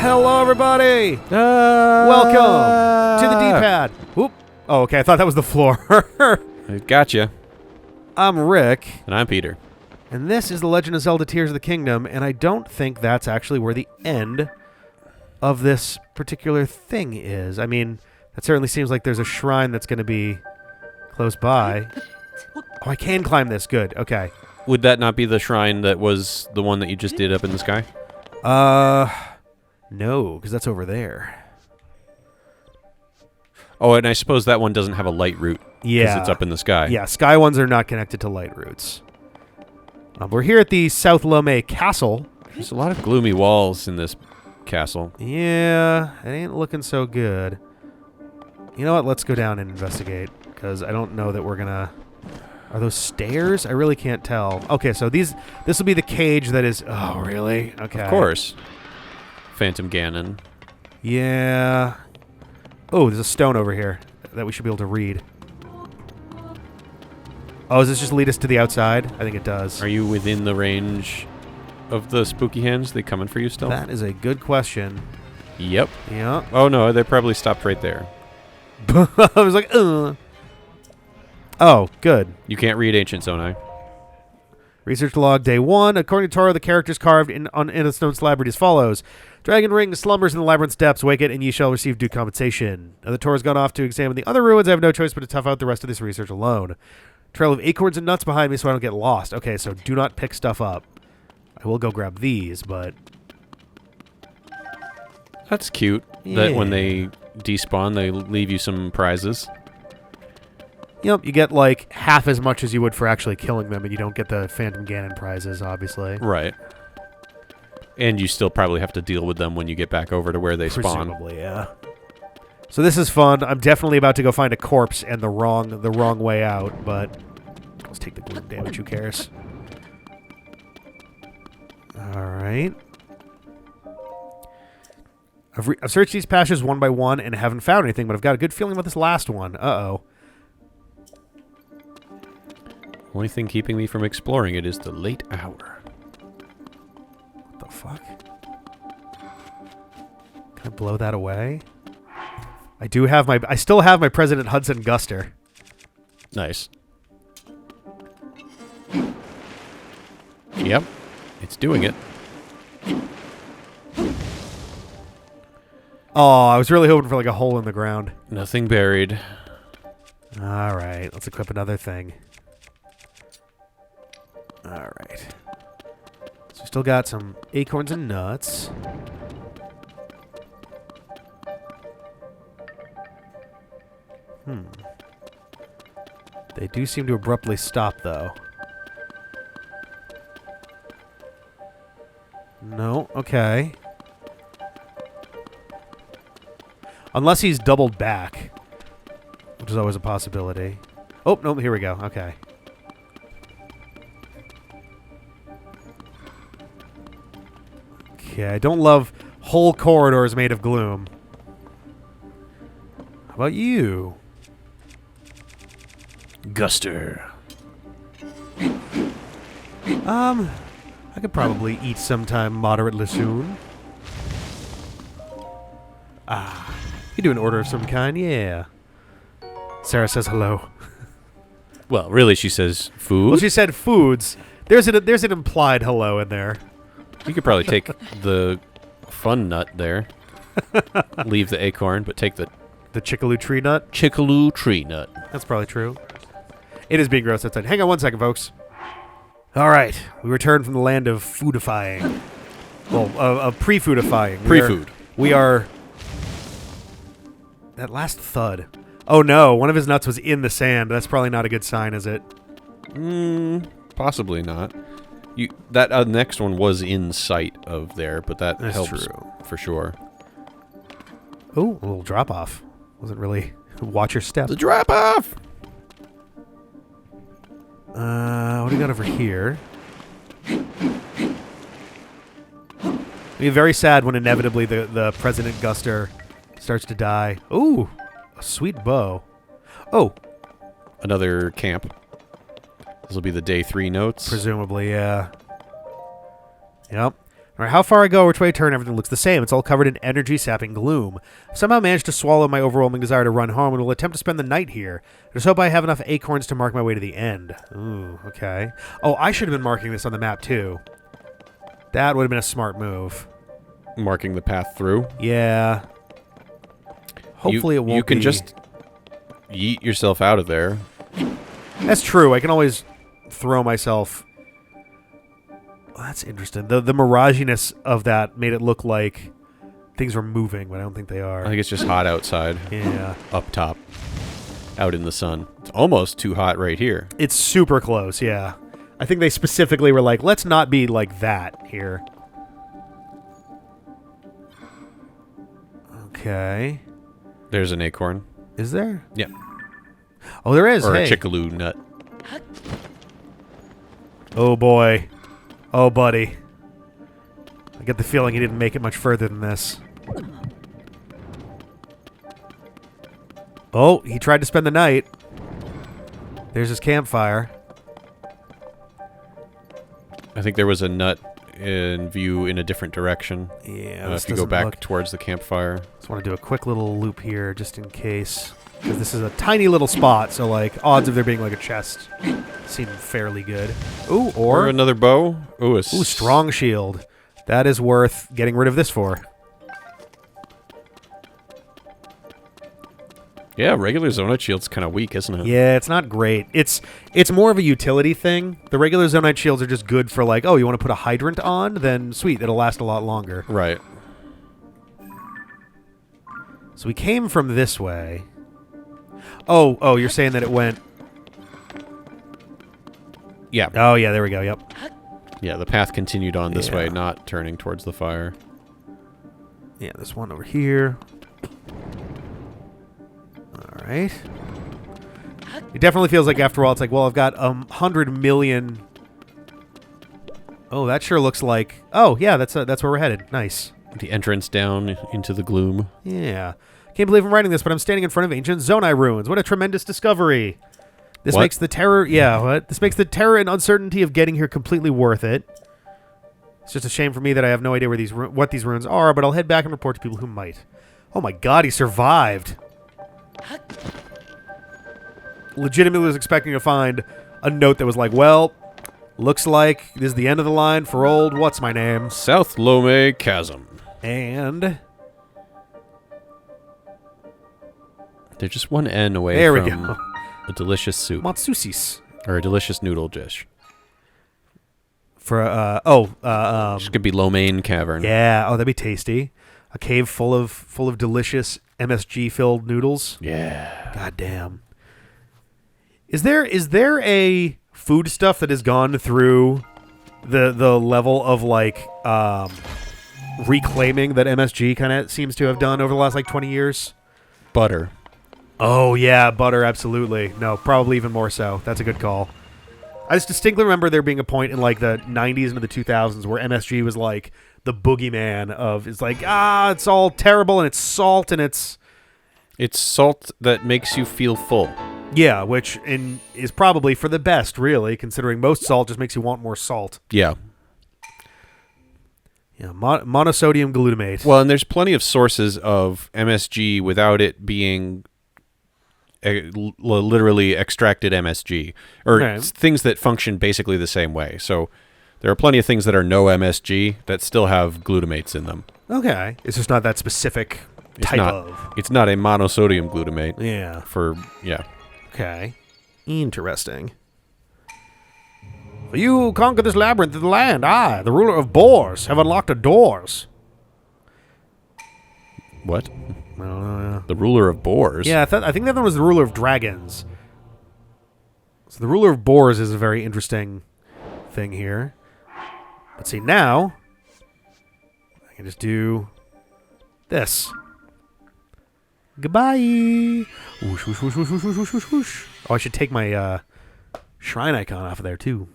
Hello, everybody! Welcome to the D-pad. Whoop. Oh, okay, I thought that was the floor. I gotcha. I'm Rick. And I'm Peter. And this is the Legend of Zelda Tears of the Kingdom, and I don't think that's actually where the end of this particular thing is. I mean, that certainly seems like there's a shrine that's going to be close by. Oh, I can climb this. Good. Okay. Would that not be the shrine that was the one that you just did up in the sky? No, because that's over there. Oh, and I suppose that one doesn't have a light route. Yeah. Because it's up in the sky. Yeah, sky ones are not connected to light routes. We're here at the South Lome Castle. There's a lot of gloomy walls in this castle. Yeah, it ain't looking so good. You know what? Let's go down and investigate, because I don't know that we're gonna... Are those stairs? I really can't tell. Okay, so this will be the cage that is... Oh, really? Okay. Of course. Phantom Ganon. Yeah. Oh, there's a stone over here that we should be able to read. Oh, does this just lead us to the outside? I think it does. Are you within the range of the spooky hands? They coming for you still? That is a good question. Yep. Yeah. Oh, no, they probably stopped right there. I was like, ugh. Oh, good. You can't read Ancient Zonai. Research log day 1. According to Toro, the characters carved in a stone slab read as follows. Dragon Ring slumbers in the labyrinth's depths. Wake it, and ye shall receive due compensation. Now the Toro's gone off to examine the other ruins. I have no choice but to tough out the rest of this research alone. Trail of acorns and nuts behind me so I don't get lost. Okay, so do not pick stuff up. I will go grab these, but... That's cute. Yeah. That when they despawn, they leave you some prizes. Yep, you get like half as much as you would for actually killing them, and you don't get the Phantom Ganon prizes, obviously. Right. And you still probably have to deal with them when you get back over to where they spawn. Presumably, yeah. So this is fun. I'm definitely about to go find a corpse and the wrong way out, but let's take the gloom damage. Who cares? All right. I've searched these passages one by one and haven't found anything, but I've got a good feeling about this last one. Uh-oh. Only thing keeping me from exploring it is the late hour. What the fuck? Can I blow that away? I still have my President Hudson Guster. Nice. Yep. It's doing it. Oh, I was really hoping for like a hole in the ground. Nothing buried. All right, let's equip another thing. All right. So still got some acorns and nuts. They do seem to abruptly stop, though. No, okay. Unless he's doubled back, which is always a possibility. Oh, no, here we go. Okay. Okay, I don't love whole corridors made of gloom. How about you? Guster. I could probably eat sometime moderately soon. Ah, you do an order of some kind, yeah. Sarah says hello. Well, really, she says food. Well, she said foods. There's an implied hello in there. You could probably take the fun nut there. Leave the acorn, but take the Chickaloo tree nut. Chickaloo tree nut. That's probably true. It is being gross outside. Hang on one second, folks. All right, we return from the land of foodifying. Well, of pre-foodifying. Pre-food. We are... That last thud. Oh no, one of his nuts was in the sand. That's probably not a good sign, is it? Possibly not. That next one was in sight of there, but that That's helps true. For sure. Oh, a little drop off. Wasn't really watch your step. The drop off. What do we got over here? Be very sad when inevitably the President Guster starts to die. Ooh, a sweet bow. Oh, Another camp. This will be the day 3 notes. presumably, yeah. Yep. No matter how far I go, which way I turn, everything looks the same. It's all covered in energy-sapping gloom. I've somehow managed to swallow my overwhelming desire to run home and will attempt to spend the night here. I just hope I have enough acorns to mark my way to the end. Ooh, okay. Oh, I should have been marking this on the map, too. That would have been a smart move. Marking the path through. Yeah. Hopefully it won't be. You can just yeet yourself out of there. That's true. I can always throw myself... Well, that's interesting. The miraginess of that made it look like things were moving, but I don't think they are. I think it's just hot outside. Yeah. Up top. Out in the sun. It's almost too hot right here. It's super close, yeah. I think they specifically were like, let's not be like that here. Okay. There's an acorn. Is there? Yeah. Oh, there is. Or hey. a chickaloo nut. Oh, boy. Oh, buddy. I get the feeling he didn't make it much further than this. Oh, he tried to spend the night. There's his campfire. I think there was a nut in view in a different direction. Yeah, if you go back towards the campfire. Just want to do a quick little loop here, just in case. Because this is a tiny little spot, so, like, odds of there being, like, a chest seem fairly good. Ooh, Or another bow. Ooh, Ooh, strong shield. That is worth getting rid of this for. Yeah, regular Zonite shield's kind of weak, isn't it? Yeah, it's not great. It's more of a utility thing. The regular Zonite shields are just good for, like, oh, you want to put a hydrant on? Then, sweet, it'll last a lot longer. Right. So we came from this way. Oh, you're saying that it went... Yeah. Oh, yeah, there we go, yep. Yeah, the path continued on this way, not turning towards the fire. Yeah, there's one over here. All right. It definitely feels like after all, it's like, well, I've got 100 million... Oh, that sure looks like... Oh, yeah, that's where we're headed. Nice. The entrance down into the gloom. Yeah. Can't believe I'm writing this, but I'm standing in front of ancient Zonai ruins. What a tremendous discovery. This makes the terror... Yeah, what? This makes the terror and uncertainty of getting here completely worth it. It's just a shame for me that I have no idea where what these ruins are, but I'll head back and report to people who might. Oh my god, he survived. Legitimately was expecting to find a note that was like, well, looks like this is the end of the line for old what's-my-name. South Lome Chasm. And... They're just one N away there from we go. A delicious soup. Matsusis. Or a delicious noodle dish. For, This could be Lomain Cavern. yeah, oh, that'd be tasty. A cave full of delicious MSG-filled noodles. Yeah. God damn. Is there a food stuff that has gone through the level of, like, reclaiming that MSG kind of seems to have done over the last, like, 20 years? Butter. Oh, yeah, butter, absolutely. No, probably even more so. That's a good call. I just distinctly remember there being a point in, like, the 90s into the 2000s where MSG was, like, the boogeyman of, it's like, it's all terrible, and it's salt, and it's... It's salt that makes you feel full. Yeah, which is probably for the best, really, considering most salt just makes you want more salt. Yeah. Yeah, monosodium glutamate. Well, and there's plenty of sources of MSG without it being literally extracted MSG, or things that function basically the same way. So there are plenty of things that are no MSG that still have glutamates in them. Okay. It's just not that specific type of. It's not a monosodium glutamate. Yeah. Okay. Interesting. You conquer this labyrinth of the land. I, the ruler of boars, have unlocked the doors. What? I don't know, yeah. The ruler of boars? Yeah, I think that one was the ruler of dragons. So the ruler of boars is a very interesting thing here. Let's see, now I can just do this. Goodbye. Whoosh, whoosh, whoosh, whoosh, whoosh, whoosh, whoosh, whoosh. Oh, I should take my shrine icon off of there, too.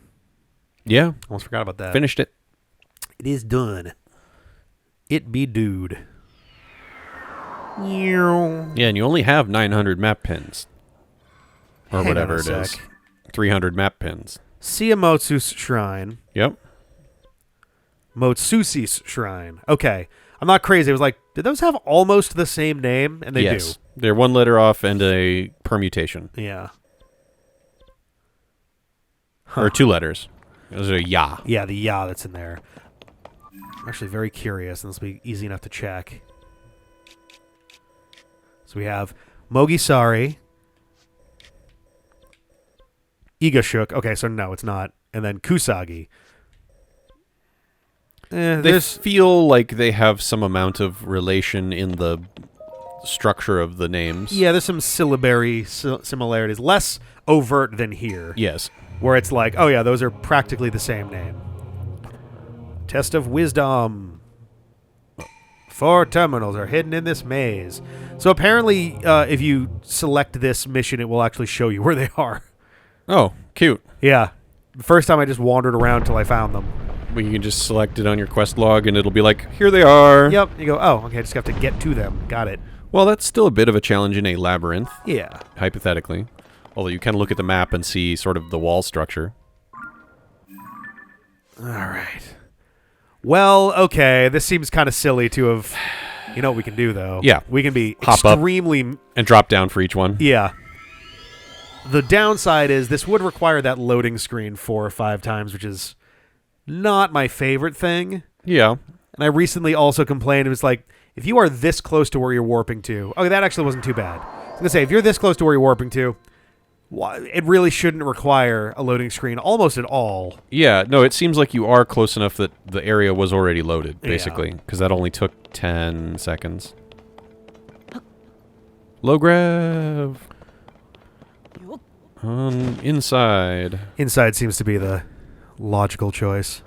Yeah. Almost forgot about that. Finished it. It is done. It be dude. Yeah, and you only have 900 map pins. Or hang whatever on it a is. sec. 300 map pins. Siamotsu's shrine. Yep. Motsusi's Shrine. Okay. I'm not crazy. I was like, did those have almost the same name? And they yes. do. They're one letter off and a permutation. Yeah. Or 2 letters. Those are ya. Yeah, the ya that's in there. I'm actually very curious, and this will be easy enough to check. So we have Mogisari, Igashuk. Okay, so no, it's not. And then Kusagi. They feel like they have some amount of relation in the structure of the names. Yeah, there's some syllabary similarities. Less overt than here. Yes. Where it's like, oh yeah, those are practically the same name. Test of Wisdom. 4 terminals are hidden in this maze. So apparently, if you select this mission, it will actually show you where they are. Oh, cute. Yeah. The first time I just wandered around till I found them. Well, you can just select it on your quest log, and it'll be like, here they are. Yep. You go, oh, okay, I just have to get to them. Got it. Well, that's still a bit of a challenge in a labyrinth. Yeah. Hypothetically. Although you can look at the map and see sort of the wall structure. All right. Well, okay, this seems kind of silly to have... You know what we can do, though? Yeah. We can be Hop extremely... up and drop down for each one. Yeah. The downside is this would require that loading screen 4 or 5 times, which is not my favorite thing. Yeah. And I recently also complained, it was like, if you are this close to where you're warping to... Okay, that actually wasn't too bad. I was going to say, if you're this close to where you're warping to... It really shouldn't require a loading screen almost at all. Yeah, no, it seems like you are close enough that the area was already loaded, basically, because that only took 10 seconds. Low grav. Inside. Inside seems to be the logical choice.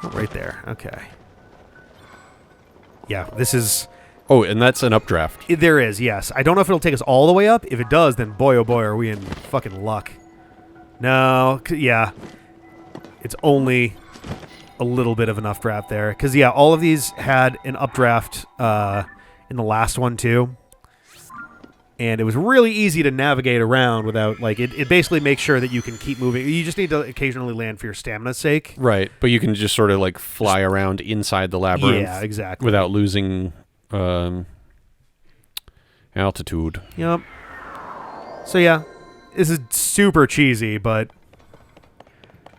Oh, right there. Okay. Yeah, this is... Oh, and that's an updraft. There is, yes. I don't know if it'll take us all the way up. If it does, then boy, oh boy, are we in fucking luck. No, yeah. It's only a little bit of an updraft there. Because, yeah, all of these had an updraft in the last one, too. And it was really easy to navigate around without, like, it basically makes sure that you can keep moving. You just need to occasionally land for your stamina's sake. Right, but you can just sort of, like, fly around inside the labyrinth. Yeah, exactly. Without losing... altitude. Yep. So yeah, this is super cheesy, but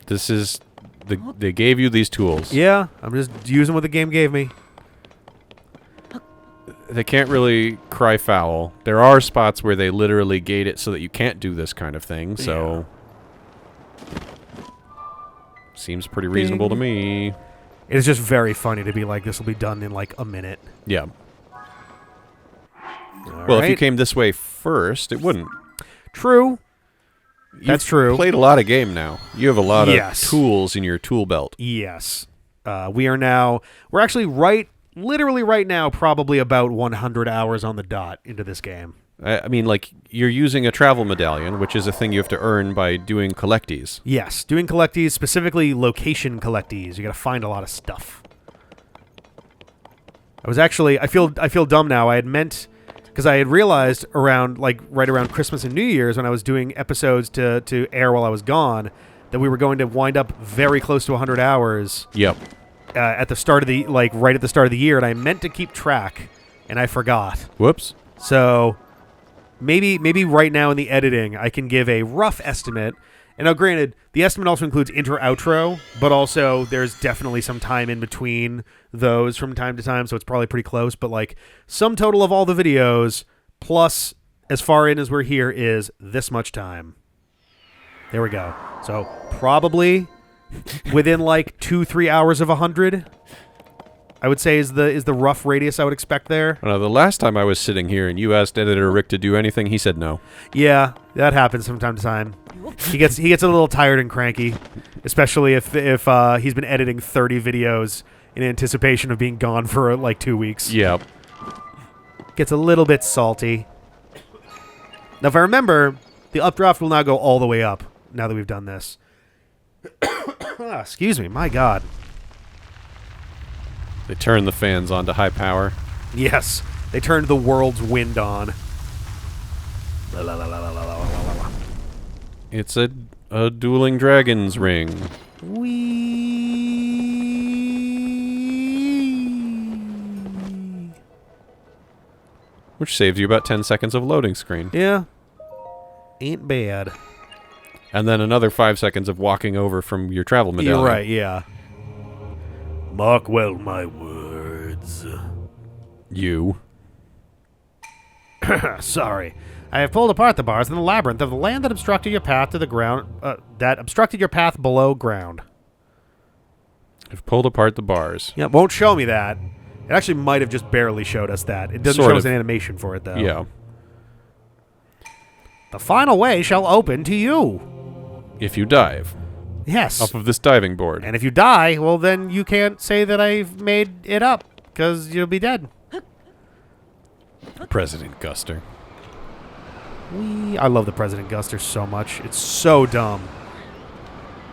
this is they gave you these tools. Yeah, I'm just using what the game gave me. They can't really cry foul. There are spots where they literally gate it so that you can't do this kind of thing. So seems pretty reasonable to me. It's just very funny to be like, this will be done in like a minute. Yeah. Well, if you came this way first, it wouldn't. True. That's true. You've played a lot of game now. You have a lot Yes. of tools in your tool belt. Yes. We're actually literally right now, probably about 100 hours on the dot into this game. I mean, like, you're using a travel medallion, which is a thing you have to earn by doing collectees. Yes, doing collectees, specifically location collectees. You got to find a lot of stuff. I feel dumb now. I had meant, because I had realized right around Christmas and New Year's when I was doing episodes to air while I was gone, that we were going to wind up very close to 100 hours. Yep. At the start of right at the start of the year, and I meant to keep track, and I forgot. Whoops. So maybe right now in the editing, I can give a rough estimate. And now, granted, the estimate also includes intro, outro, but also there's definitely some time in between those from time to time, so it's probably pretty close. But like, sum total of all the videos plus as far in as we're here is this much time. There we go. So probably within like 2-3 hours of 100, I would say is the rough radius I would expect there. The last time I was sitting here and you asked editor Rick to do anything, he said no. Yeah, that happens from time to time. He gets a little tired and cranky, especially if he's been editing 30 videos in anticipation of being gone for like 2 weeks. Yep. Gets a little bit salty. Now, if I remember, the updraft will now go all the way up now that we've done this. Excuse me, my God. They turned the fans on to high power. Yes, they turned the world's wind on. It's a A dueling dragon's ring. Whee! Which saves you about 10 seconds of loading screen. Yeah. Ain't bad. And then another 5 seconds of walking over from your travel medallion. You're right, yeah. Mark well my words. You. Sorry. I have pulled apart the bars in the labyrinth of the land that obstructed your path to the ground, below ground. I've pulled apart the bars. Yeah, won't show me that. It actually might have just barely showed us that. It doesn't show us an animation for it, though. Yeah. The final way shall open to you. If you dive. Yes. Off of this diving board. And if you die, well, then you can't say that I've made it up, because you'll be dead. President Guster. I love the President Guster so much. It's so dumb. It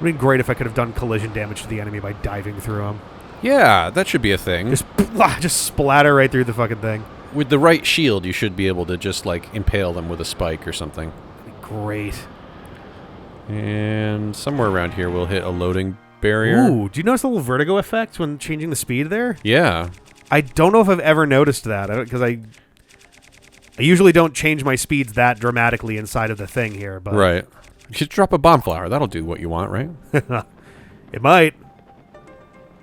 would have been great if I could have done collision damage to the enemy by diving through him. Yeah, that should be a thing. Just splatter right through the fucking thing. With the right shield, you should be able to just, like, impale them with a spike or something. Great. And somewhere around here we'll hit a loading barrier. Ooh, do you notice the little vertigo effect when changing the speed there? Yeah. I don't know if I've ever noticed that, because I usually don't change my speeds that dramatically inside of the thing here. But Right. You should drop a bomb flower. That'll do what you want, right? It might.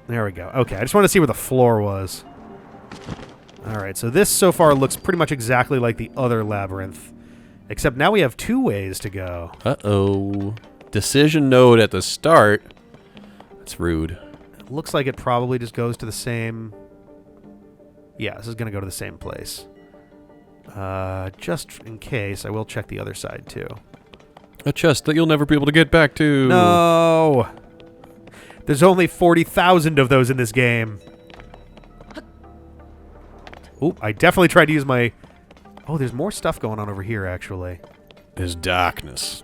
There we go. Okay, I just want to see where the floor was. Alright, so this so far looks pretty much exactly like the other labyrinth. Except now we have 2 ways to go. Uh-oh. Decision node at the start. That's rude. It looks like it probably just goes to the same... Yeah, this is going to go to the same place. Just in case, I will check the other side, too. A chest that you'll never be able to get back to. No! There's only 40,000 of those in this game. Oop, I definitely tried to use my... Oh, there's more stuff going on over here, actually. There's darkness.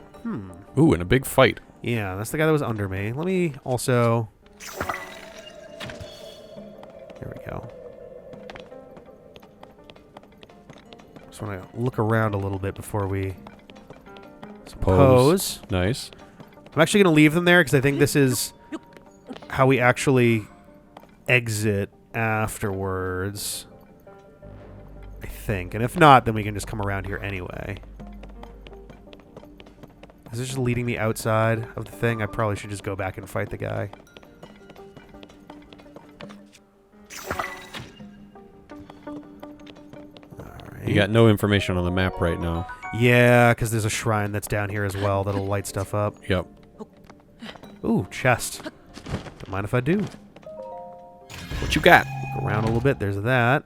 Ooh, and a big fight. Yeah, that's the guy that was under me. Let me also... There we go. Just want to look around a little bit before we... Pose. Nice. I'm actually going to leave them there because I think this is how we actually exit afterwards. I think. And if not, then we can just come around here anyway. Is this just leading me outside of the thing? I probably should just go back and fight the guy. Alright. You got no information on the map right now. Yeah, because there's a shrine that's down here as well that'll light stuff up. Yep. Ooh, chest. Don't mind if I do. What you got? Look around a little bit. There's that.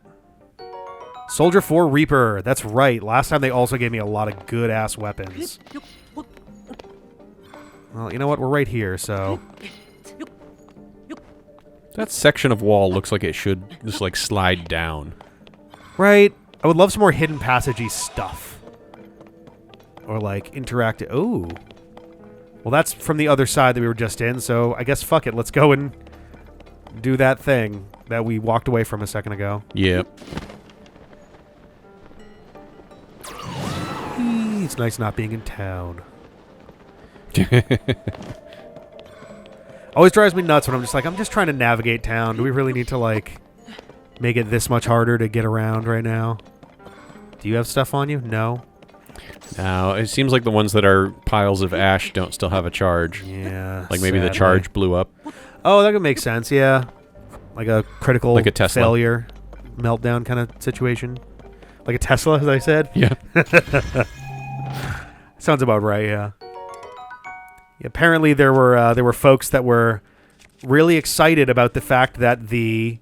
Soldier 4 Reaper. That's right. Last time they also gave me a lot of good-ass weapons. Well, you know what? We're right here, so... That section of wall looks like it should just, like, slide down. Right. I would love some more hidden passagey stuff. Or, like, interactive... Ooh. Well, that's from the other side that we were just in, so I guess fuck it. Let's go and do that thing that we walked away from a second ago. Yep. It's nice not being in town. Always drives me nuts when I'm just trying to navigate town. Do we really need to, like, make it this much harder to get around right now? Do you have stuff on you? No? Now, it seems like the ones that are piles of ash don't still have a charge. Yeah. Like maybe the sadly. charge blew up. Oh, that could make sense, yeah. Like a critical Like a Tesla. failure, meltdown kind of situation. Like a Tesla, as I said? Yeah. Sounds about right, yeah. Apparently there were folks that were really excited about the fact that the...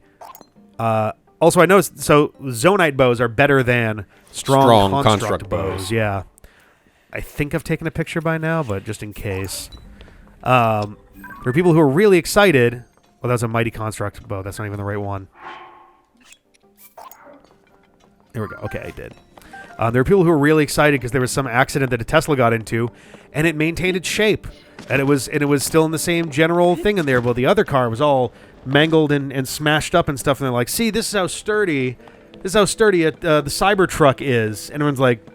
also, I noticed... So, Zonite bows are better than strong construct bows. Yeah. I think I've taken a picture by now, but just in case. There are people who are really excited... Well, that was a mighty construct bow. That's not even the right one. There we go. Okay, I did. There were people who were really excited because there was some accident that a Tesla got into, and it maintained its shape, and it was still in the same general thing in there. But the other car was all mangled and smashed up and stuff. And they're like, "See, this is how sturdy the Cybertruck is." And everyone's like,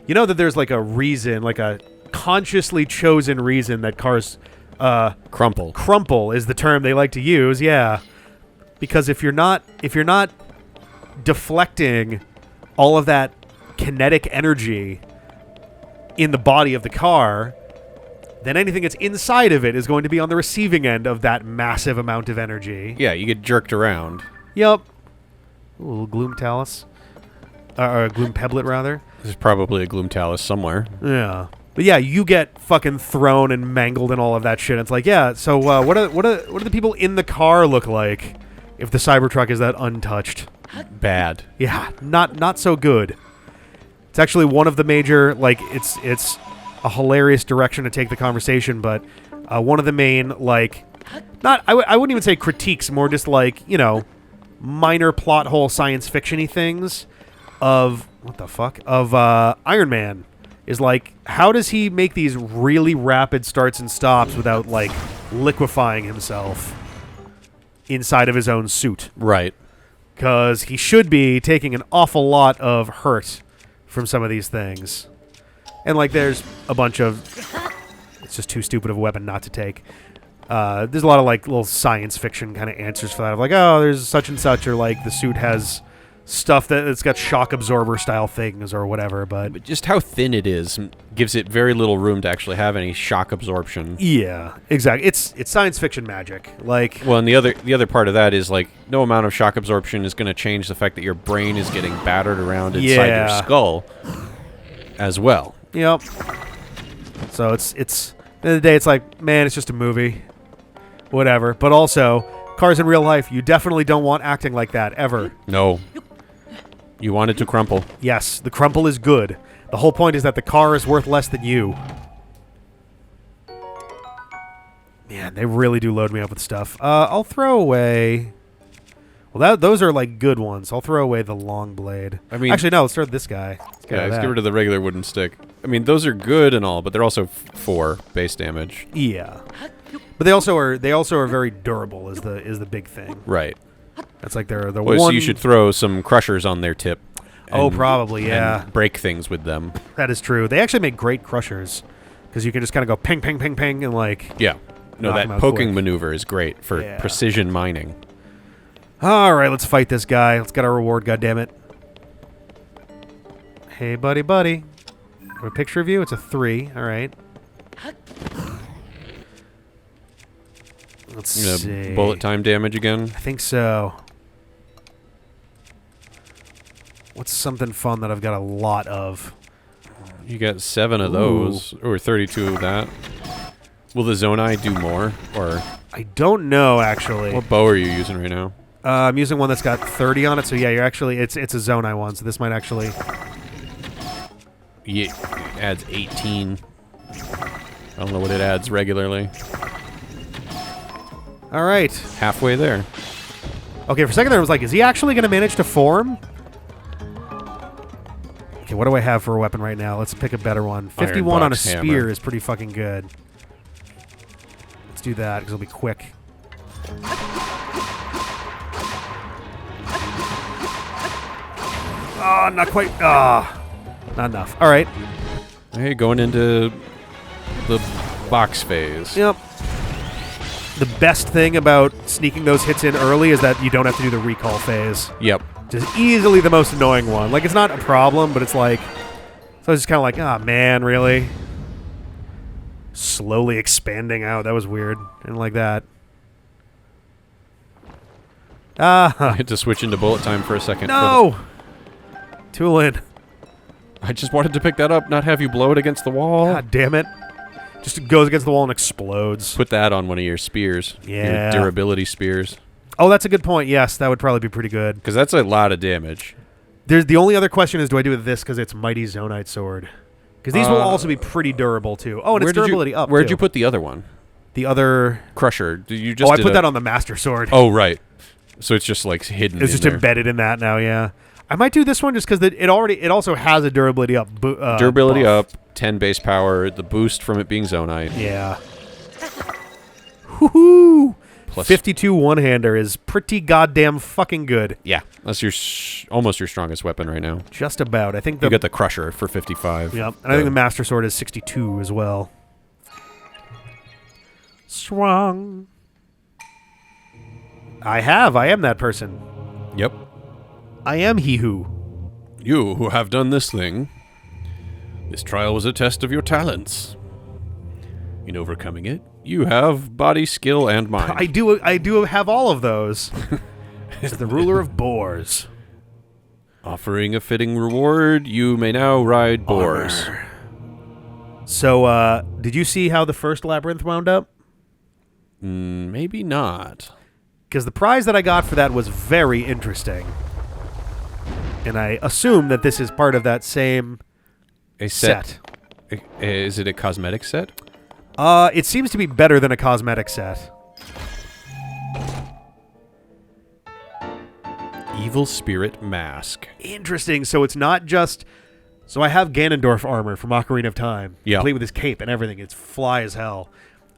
"You know that there's like a reason, like a consciously chosen reason that cars crumple is the term they like to use. Yeah, because if you're not deflecting all of that kinetic energy in the body of the car, then anything that's inside of it is going to be on the receiving end of that massive amount of energy. Yeah, you get jerked around. Yep. Ooh, a little gloom talus. Or a gloom pebblet, rather. There's probably a gloom talus somewhere. Yeah. But yeah, you get fucking thrown and mangled and all of that shit. It's like, yeah, so what do the people in the car look like if the Cybertruck is that untouched? Bad. Yeah, not so good. It's actually one of the major, like, it's a hilarious direction to take the conversation, but one of the main, like, I wouldn't even say critiques, more just like, you know, minor plot hole science fiction-y things of, Iron Man. Is like, how does he make these really rapid starts and stops without, like, liquefying himself inside of his own suit? Right. Because he should be taking an awful lot of hurt from some of these things. And, like, there's a bunch of... It's just too stupid of a weapon not to take. There's a lot of, like, little science fiction kind of answers for that. Of like, oh, there's such and such, or, like, the suit has stuff it's got shock absorber style things or whatever, but just how thin it is gives it very little room to actually have any shock absorption. Yeah, exactly. It's science fiction magic. Like, well, and the other part of that is, like, no amount of shock absorption is going to change the fact that your brain is getting battered around inside your skull as well. Yep. So it's at the end of the day, it's like, man, it's just a movie, whatever. But also, cars in real life, you definitely don't want acting like that ever. No. You want it to crumple. Yes, the crumple is good. The whole point is that the car is worth less than you. Man, they really do load me up with stuff. I'll throw away... Well, those are, like, good ones. I'll throw away the long blade. I mean... Actually, no, let's throw this guy. Let's get rid of the regular wooden stick. I mean, those are good and all, but they're also 4 base damage. Yeah. But they also are very durable is the big thing. Right. That's like they're the one. So you should throw some crushers on their tip. Oh, probably, yeah. And break things with them. That is true. They actually make great crushers because you can just kind of go ping, ping, ping, ping, and like. Yeah. No, that poking maneuver is great for precision mining. All right, let's fight this guy. Let's get our reward. goddammit. Hey, buddy. A picture of you. It's a 3. All right. Let's see. Bullet time damage again? I think so. What's something fun that I've got a lot of? You got 7 of those, or 32 of that. Will the Zonai do more, or? I don't know, actually. What bow are you using right now? I'm using one that's got 30 on it, so yeah, you're actually it's a Zonai one, so this might actually. Yeah, it adds 18. I don't know what it adds regularly. All right. Halfway there. Okay, for a second there I was like, is he actually going to manage to form? Okay, what do I have for a weapon right now? Let's pick a better one. 51 on a spear is pretty fucking good. Let's do that, because it'll be quick. Oh, not quite. Ah, not enough. All right. Hey, going into the box phase. Yep. The best thing about sneaking those hits in early is that you don't have to do the recall phase. Yep. Just easily the most annoying one. Like, it's not a problem, but it's like... So it's just kind of like, ah, man, really? Slowly expanding out. That was weird. I didn't like that. I had to switch into bullet time for a second. No! Tool in. I just wanted to pick that up, not have you blow it against the wall. God damn it. Just goes against the wall and explodes. Put that on one of your spears. Yeah. Your durability spears. Oh, that's a good point. Yes, that would probably be pretty good. Because that's a lot of damage. The only other question is, do I do with this because it's Mighty Zonite Sword? Because these will also be pretty durable, too. Oh, and it's durability up, Where'd you put the other one? The other... Crusher. You just I put that on the Master Sword. Oh, right. So it's just, like, hidden It's just there. embedded in that now, yeah. I might do this one just because it also has a durability up. Durability buff. up, 10 base power, the boost from it being Zonite. Yeah. Woohoo! plus 52 one-hander is pretty goddamn fucking good. Yeah, that's your almost your strongest weapon right now. Just about. I think You get the Crusher for 55. Yep, and I think the Master Sword is 62 as well. Strong. I am that person. Yep. I am he who. You who have done this thing. This trial was a test of your talents. In overcoming it, you have body, skill, and mind. I do have all of those. As the ruler of boars. Offering a fitting reward, you may now ride boars. Armor. So, did you see how the first labyrinth wound up? Maybe not. Because the prize that I got for that was very interesting. And I assume that this is part of that same set. Is it a cosmetic set? It seems to be better than a cosmetic set. Evil Spirit Mask. Interesting. So it's not just... So I have Ganondorf armor from Ocarina of Time. Yeah. Complete with his cape and everything. It's fly as hell.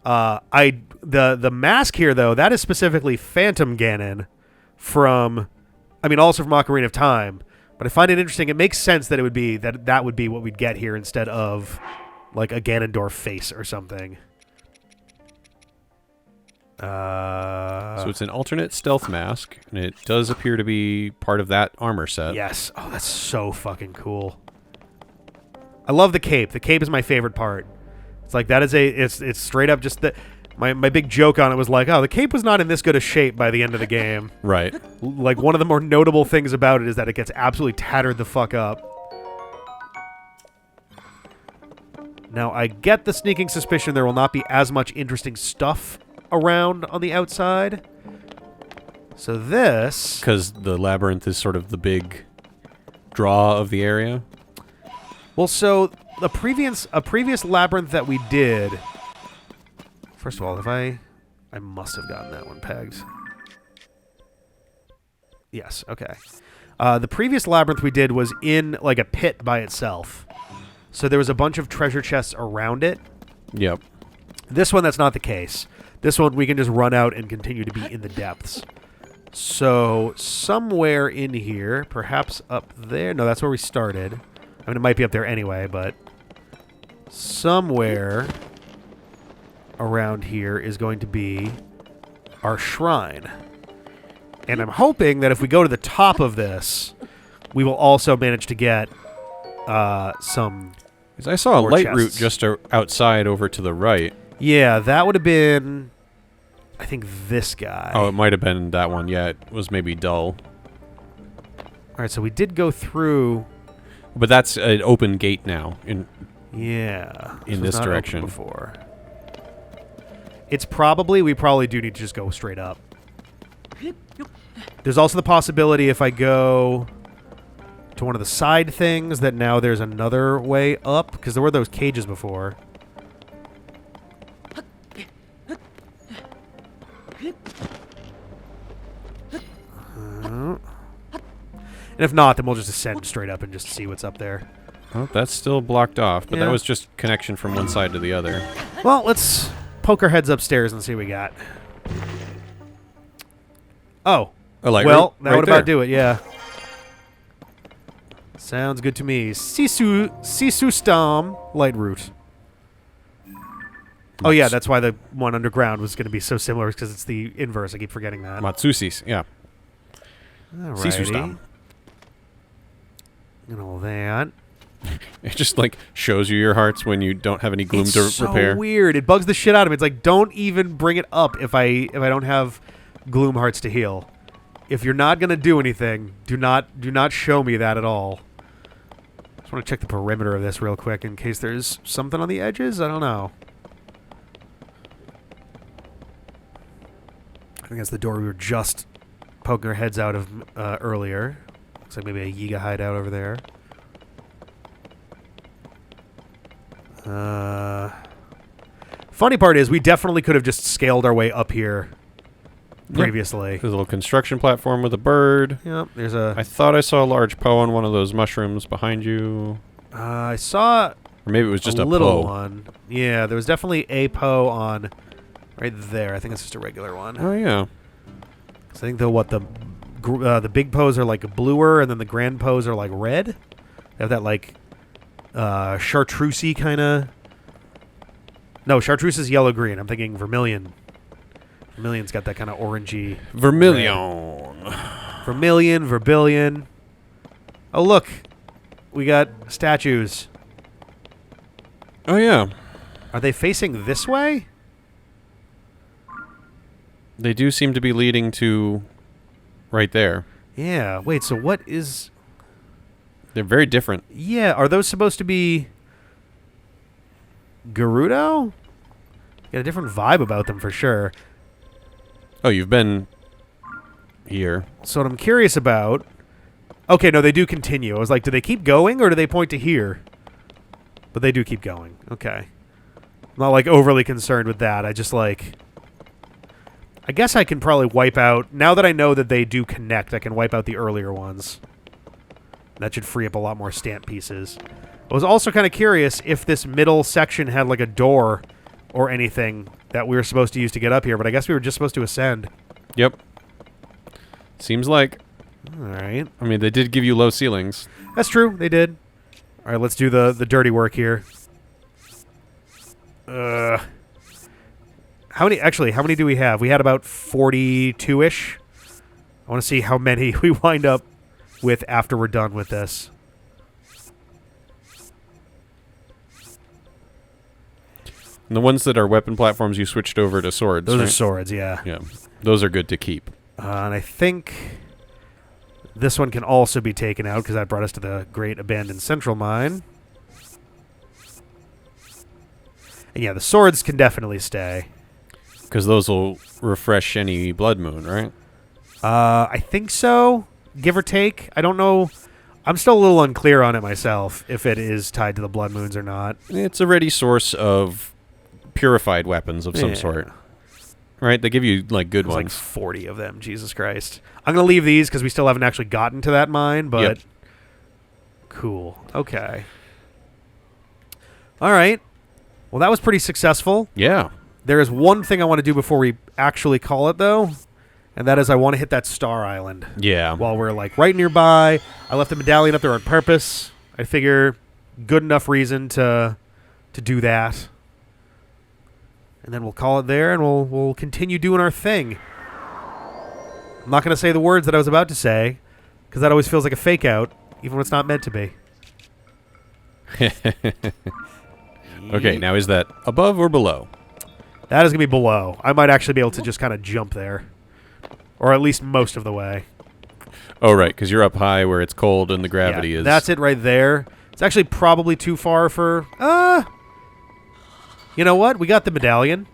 The mask here, though, that is specifically Phantom Ganon from... I mean, also from Ocarina of Time. But I find it interesting. It makes sense that it would be... That would be what we'd get here instead of, like, a Ganondorf face or something. So it's an alternate stealth mask, and it does appear to be part of that armor set. Yes. Oh, that's so fucking cool. I love the cape. The cape is my favorite part. It's like that is it's straight up just the my big joke on it was like, oh, the cape was not in this good a shape by the end of the game. Right. Like one of the more notable things about it is that it gets absolutely tattered the fuck up. Now I get the sneaking suspicion there will not be as much interesting stuff around on the outside. So this... Because the labyrinth is sort of the big draw of the area? Well, so a previous labyrinth that we did... First of all, I must have gotten that one pegged. Yes, okay. The previous labyrinth we did was in, like, a pit by itself. So there was a bunch of treasure chests around it. Yep. This one, that's not the case. This one, we can just run out and continue to be in the depths. So, somewhere in here, perhaps up there. No, that's where we started. I mean, it might be up there anyway, but somewhere around here is going to be our shrine. And I'm hoping that if we go to the top of this, we will also manage to get some... Because I saw a light chests. route just outside over to the right. Yeah, that would have been, I think, this guy. Oh, it might have been that one. Yeah, it was maybe dull. All right, so we did go through... But that's an open gate now. Yeah. In was this not open direction. Before. It's probably... We probably do need to just go straight up. There's also the possibility if I go to one of the side things that now there's another way up, because there were those cages before. And if not, then we'll just ascend straight up and just see what's up there. Oh, that's still blocked off, but Yeah. that was just connection from one side to the other. Well, let's poke our heads upstairs and see what we got. Oh. A light Well, route that right would there. about do it, yeah. Sounds good to me. Sisu Stom light route. Oh yeah, that's why the one underground was going to be so similar, because it's the inverse. I keep forgetting that. Matsusis, yeah. Sisu Alrighty. Stom. And all that. It just, like, shows you your hearts when you don't have any gloom It's to so repair. weird. It bugs the shit out of me. It's like, don't even bring it up if I don't have gloom hearts to heal. If you're not going to do anything, do not show me that at all. Just want to check the perimeter of this real quick in case there's something on the edges. I don't know. I think that's the door we were just poking our heads out of earlier. Looks like maybe a Yiga hideout over there. Funny part is we definitely could have just scaled our way up here previously. There's a little construction platform with a bird. Yep, there's a... I thought I saw a large Poe on one of those mushrooms behind you. I saw Or maybe it was just a little Poe. one. Yeah, there was definitely a Poe on Right there. I think it's just a regular one. Oh, yeah. So I think the big pose are like bluer, and then the grand pose are like red. They have that like chartreusey kind of. No, chartreuse is yellow-green. I'm thinking vermilion. Vermilion's got that kind of orangey. Vermilion. Vermilion, verbillion. Oh, look. We got statues. Oh, yeah. Are they facing this way? They do seem to be leading to right there. Yeah. Wait, so what is... They're very different. Yeah, are those supposed to be Gerudo? Got a different vibe about them for sure. Oh, you've been here. So what I'm curious about... Okay, no, they do continue. I was like, do they keep going or do they point to here? But they do keep going. Okay. I'm not, like, overly concerned with that. I just, like... I guess I can probably wipe out... Now that I know that they do connect, I can wipe out the earlier ones. That should free up a lot more stamp pieces. I was also kind of curious if this middle section had, like, a door or anything that we were supposed to use to get up here, but I guess we were just supposed to ascend. Yep. Seems like... Alright. I mean, they did give you low ceilings. That's true. They did. Alright, let's do the dirty work here. How many do we have? We had about 42-ish. I want to see how many we wind up with after we're done with this. And the ones that are weapon platforms, you switched over to swords, Those right? are swords, yeah. Yeah. Those are good to keep. And I think this one can also be taken out because that brought us to the Great Abandoned Central Mine. And yeah, the swords can definitely stay. Because those will refresh any blood moon, right? I think so, give or take. I don't know. I'm still a little unclear on it myself, if it is tied to the blood moons or not. It's a ready source of purified weapons of some sort. Right? They give you, like, good There's ones. like 40 of them, Jesus Christ. I'm going to leave these because we still haven't actually gotten to that mine, but... Yep. Cool. Okay. All right. Well, that was pretty successful. Yeah. There is one thing I want to do before we actually call it, though, and that is I want to hit that Star Island. Yeah. While we're, like, right nearby. I left the medallion up there on purpose. I figure good enough reason to do that. And then we'll call it there, and we'll continue doing our thing. I'm not going to say the words that I was about to say, because that always feels like a fake-out, even when it's not meant to be. Okay, now is that above or below? That is going to be below. I might actually be able to just kind of jump there. Or at least most of the way. Oh, right, because you're up high where it's cold and the gravity is... That's it right there. It's actually probably too far for... You know what? We got the medallion.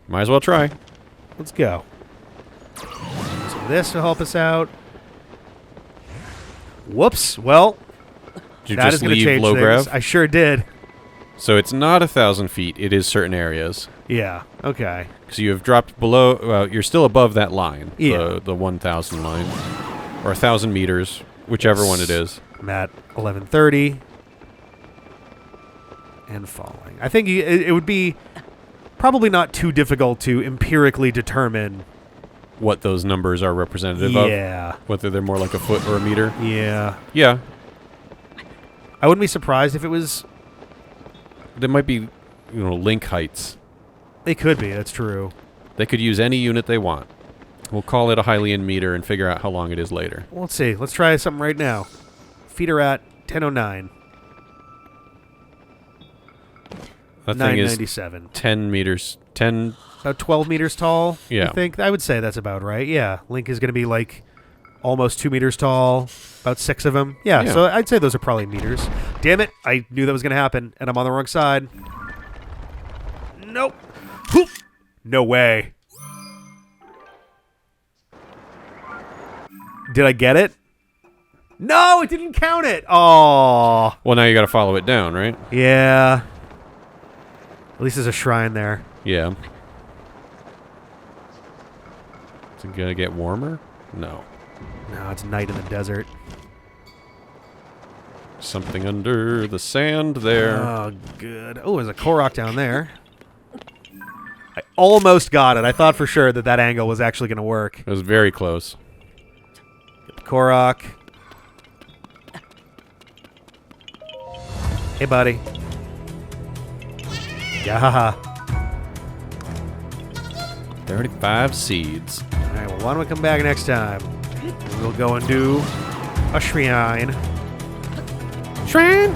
Might as well try. Let's go. So this will help us out. Whoops. Well, Did you that just is going to leave change low things. grav? I sure did. So it's not 1,000 feet. It is certain areas. Yeah. Okay. So you have dropped below... Well, you're still above that line. Yeah. The 1,000 line. Or 1,000 meters. Whichever one it is. I'm at 1130. And falling. I think it would be probably not too difficult to empirically determine What those numbers are representative of. Yeah. Whether they're more like a foot or a meter. Yeah. Yeah. I wouldn't be surprised if it was... There might be, link heights. They could be. That's true. They could use any unit they want. We'll call it a Hylian meter and figure out how long it is later. Well, let's see. Let's try something right now. Feet are at 1009. That thing is 997. 10 meters. 10... About 12 meters tall, Yeah. I think. I would say that's about right. Yeah. Link is going to be like almost 2 meters tall. About 6 of them. Yeah, so I'd say those are probably meters. Damn it. I knew that was going to happen, and I'm on the wrong side. Nope. Whoop. No way. Did I get it? No, it didn't count it. Oh. Well, now you got to follow it down, right? Yeah. At least there's a shrine there. Yeah. Is it going to get warmer? No. No, it's night in the desert. Something under the sand there. Oh, good. Oh, there's a Korok down there. almost got it. I thought for sure that angle was actually going to work. It was very close. Get the Korok. Hey, buddy. Yeah. 35 seeds. All right, well, why don't we come back next time? We'll go and do a shrine. Shrine!